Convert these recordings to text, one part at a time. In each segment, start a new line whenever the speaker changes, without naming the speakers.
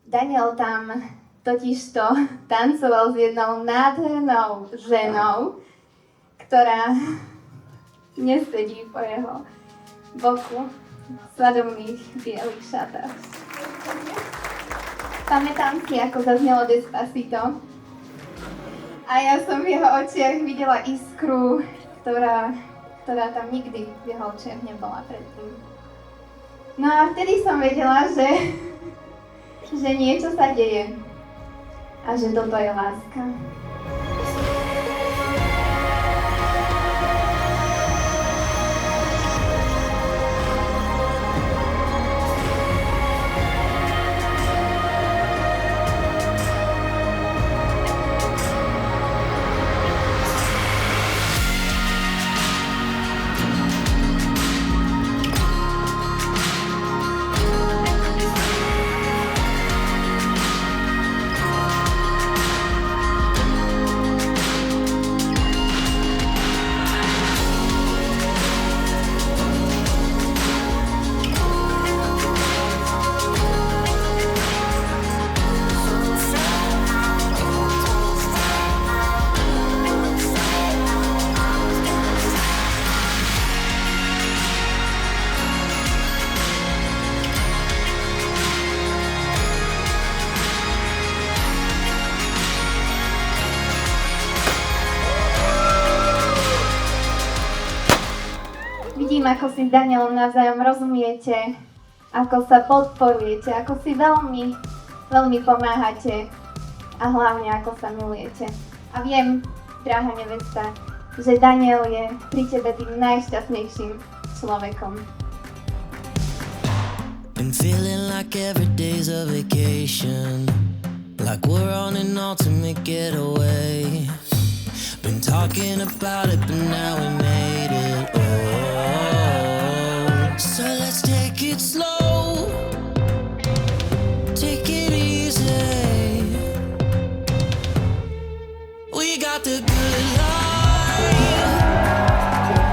Daniel tam totižto tancoval s jednou nádhernou ženou, ktorá nesedí po jeho boku v svadobných bielých šatách. Pamätám si, ako zaznelo Despacito a ja som v jeho očiach videla iskru, ktorá tam nikdy v jeho očiach nebola predtým. No a vtedy som vedela, že niečo sa deje a že toto je láska. Vidím, ako si s Danielom navzájom rozumiete, ako sa podporujete, ako si veľmi, veľmi pomáhate a hlavne ako sa milujete. A viem, drahá nevesta, že Daniel je pri tebe tým najšťastnejším človekom.
Been feeling like every day's a vacation, like we're on an ultimate getaway. Been talking about it, but now we made it. So let's take it slow, take it easy. We got the good life,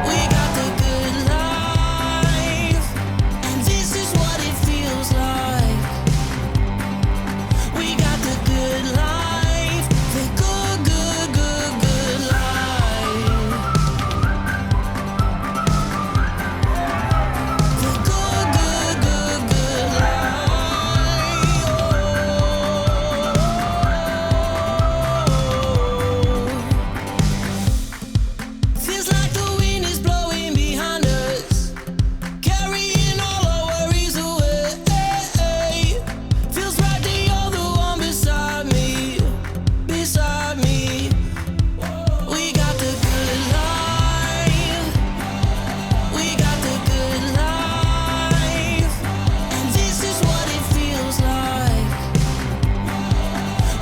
we got the good life, and this is what it feels like. We got the good life, the good, good, good, good life. The good, good, good, good life. Feels like the wind is blowing behind us, carrying all our worries away. Feels right that you're the one beside me, beside me. We got the good life, we got the good life, and this is what it feels like.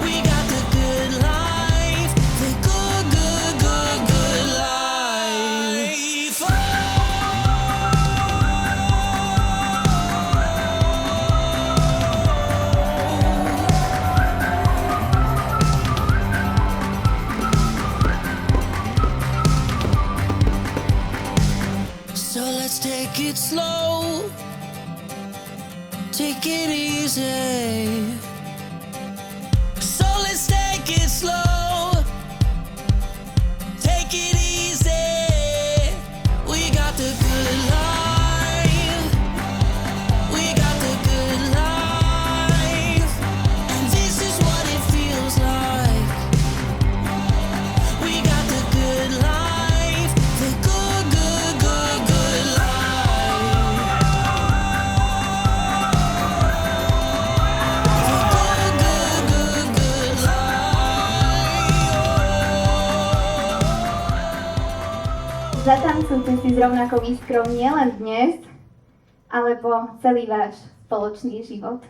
We got the good life, the good, good, good, good life. So let's take it slow, take it easy. So let's take it slow, take it easy. We got the good life, we got the good life, and this is what it feels like. We got the good life, the good, good, good, good life. The good, good, good, good life.
Zatancujte si s rovnakou iskrou nielen dnes, ale po celý váš spoločný život.